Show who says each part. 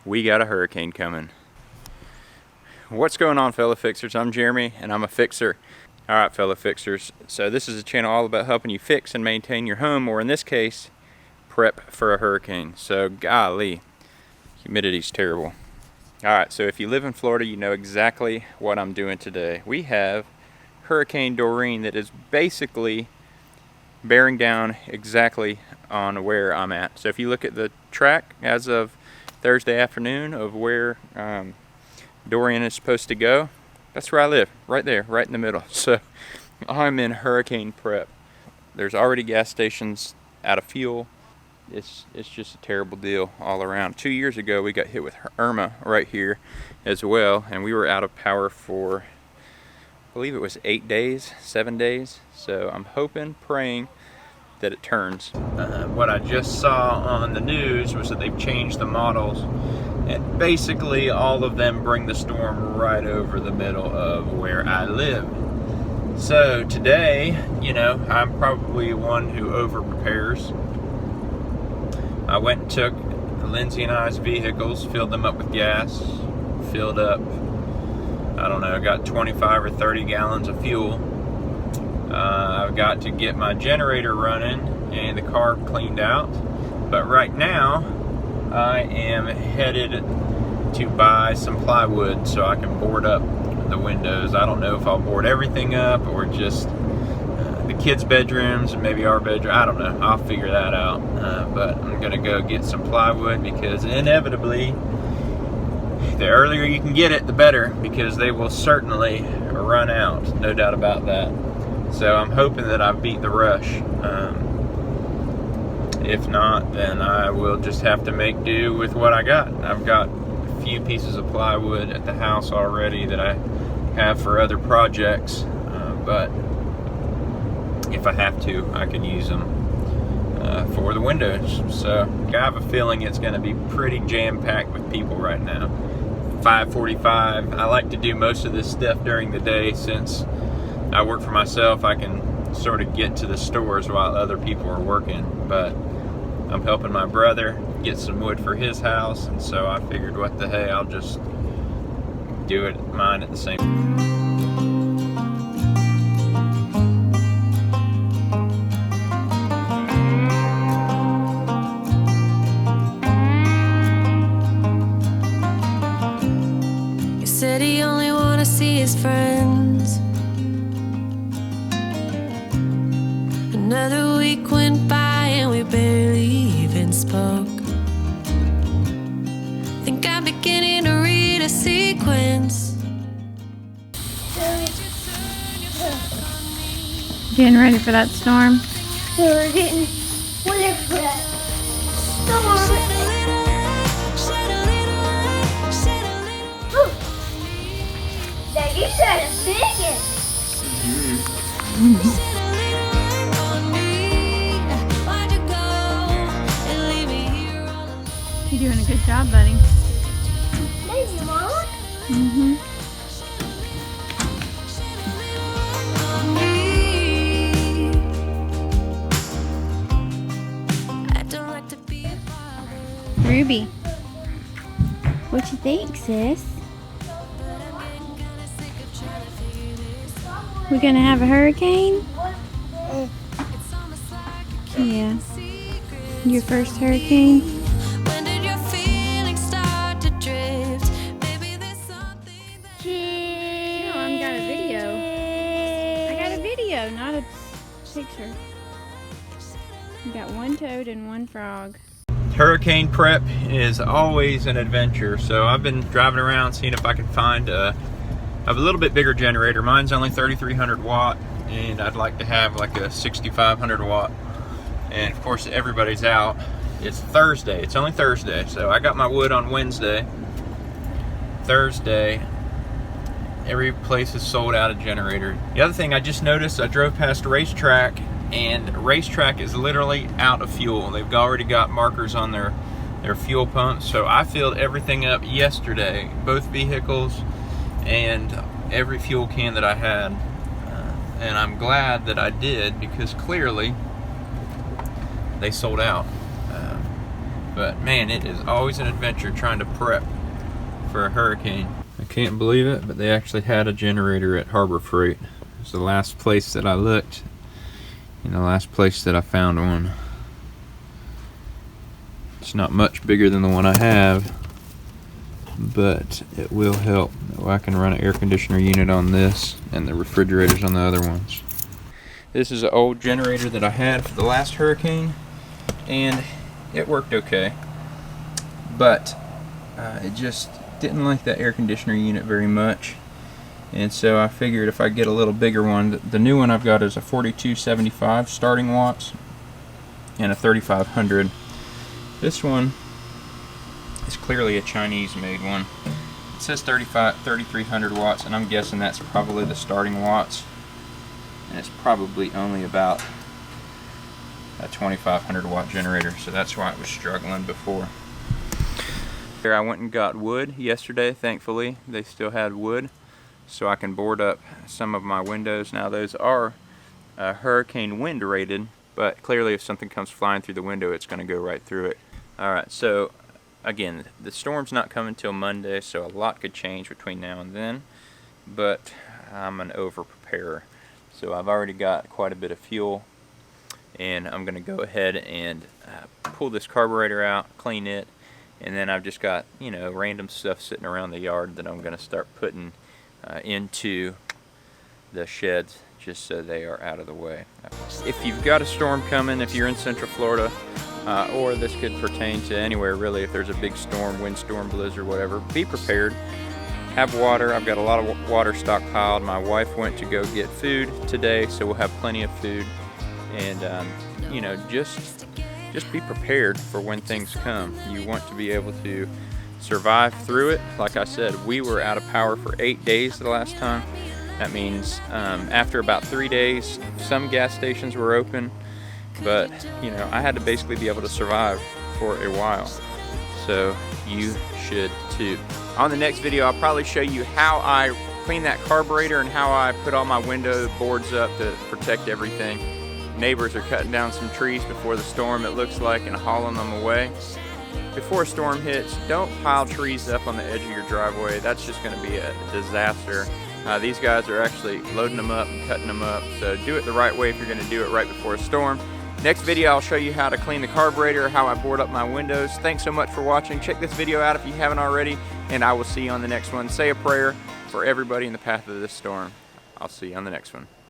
Speaker 1: We got a hurricane coming. What's going on, fellow fixers? I'm Jeremy and I'm a fixer. Alright, fellow fixers, so this is a channel all about helping you fix and maintain your home, or in this case, prep for a hurricane. So golly, humidity's terrible. Alright, so if you live in Florida, you know exactly what I'm doing today. We have Hurricane Dorian that is basically bearing down exactly on where I'm at. So if you look at the track as of Thursday afternoon of where Dorian is supposed to go, that's where I live, right there, right in the middle. So I'm in hurricane prep. There's already gas stations out of fuel. It's just a terrible deal all around. 2 years ago we got hit with Irma right here as well, and we were out of power for, I believe it was 8 days, 7 days. So I'm hoping, praying that it turns. What I just saw on the news was that they've changed the models, and basically all of them bring the storm right over the middle of where I live. So today, you know, I'm probably one who over prepares. I went and took Lindsay and I's vehicles, filled them up with gas, filled up, I don't know, got 25 or 30 gallons of fuel. I've got to get my generator running and the car cleaned out. But right now, I am headed to buy some plywood so I can board up the windows. I don't know if I'll board everything up or just the kids' bedrooms and maybe our bedroom. I don't know. I'll figure that out. But I'm going to go get some plywood because inevitably, the earlier you can get it, the better, because they will certainly run out. No doubt about that. So I'm hoping that I beat the rush. If not, then I will just have to make do with what I got. I've got a few pieces of plywood at the house already that I have for other projects, but if I have to, I can use them for the windows. So I have a feeling it's going to be pretty jam-packed with people right now. 5:45. I like to do most of this stuff during the day. Since I work for myself, I can sort of get to the stores while other people are working, but I'm helping my brother get some wood for his house, and so I figured, what the hey, I'll just do it mine at the same time.
Speaker 2: He said he only wanna see his friends. Another week went by and we barely even spoke. Think I'm beginning to read a sequence.
Speaker 3: Getting ready for that storm?
Speaker 4: We're getting ready for that storm. Dad, you said it's big.
Speaker 3: You're doing a good job, buddy.
Speaker 4: Thank you, Mama.
Speaker 3: Mm-hmm. Ruby, what you think, sis? We gonna have a hurricane? Yeah. Your first hurricane? Not a picture. We got one toad and one frog.
Speaker 1: Hurricane prep is always an adventure, so I've been driving around seeing if I can find a little bit bigger generator. Mine's only 3,300 watt, and I'd like to have like a 6,500 watt. And of course, everybody's out. It's Thursday. It's only Thursday, so I got my wood on Wednesday. Thursday, every place is sold out of generator. The other thing I just noticed, I drove past Racetrack, and Racetrack is literally out of fuel. They've already got markers on their fuel pumps. So I filled everything up yesterday, both vehicles and every fuel can that I had. And I'm glad that I did, because clearly they sold out. But man, it is always an adventure trying to prep for a hurricane. I can't believe it, but they actually had a generator at Harbor Freight. It was the last place that I looked and the last place that I found one. It's not much bigger than the one I have, but it will help. I can run an air conditioner unit on this and the refrigerators on the other ones. This is an old generator that I had for the last hurricane, and it worked okay, but it just didn't like that air conditioner unit very much, and so I figured if I get a little bigger one, the new one I've got is a 4275 starting watts and a 3500. This one is clearly a Chinese made one. It says 3300 watts, and I'm guessing that's probably the starting watts, and it's probably only about a 2500 watt generator, so that's why it was struggling before. Here I went and got wood yesterday. Thankfully they still had wood, so I can board up some of my windows. Now those are hurricane wind rated, but clearly if something comes flying through the window, it's going to go right through it. Alright, so again, the storm's not coming till Monday, so a lot could change between now and then, but I'm an over preparer, so I've already got quite a bit of fuel, and I'm going to go ahead and pull this carburetor out, clean it, and then I've just got, you know, random stuff sitting around the yard that I'm going to start putting into the sheds just so they are out of the way. If you've got a storm coming, if you're in Central Florida, or this could pertain to anywhere really, if there's a big storm, windstorm, blizzard, whatever, be prepared. Have water. I've got a lot of water stockpiled. My wife went to go get food today, so we'll have plenty of food. And you know, just be prepared for when things come. You want to be able to survive through it. Like I said, we were out of power for 8 days the last time. That means after about 3 days, some gas stations were open, but you know, I had to basically be able to survive for a while. So you should too. On the next video, I'll probably show you how I clean that carburetor and how I put all my window boards up to protect everything. Neighbors are cutting down some trees before the storm, it looks like, and hauling them away. Before a storm hits, don't pile trees up on the edge of your driveway. That's just going to be a disaster. These guys are actually loading them up and cutting them up, so do it the right way if you're going to do it right before a storm. Next video, I'll show you how to clean the carburetor, how I board up my windows. Thanks so much for watching. Check this video out if you haven't already, and I will see you on the next one. Say a prayer for everybody in the path of this storm. I'll see you on the next one.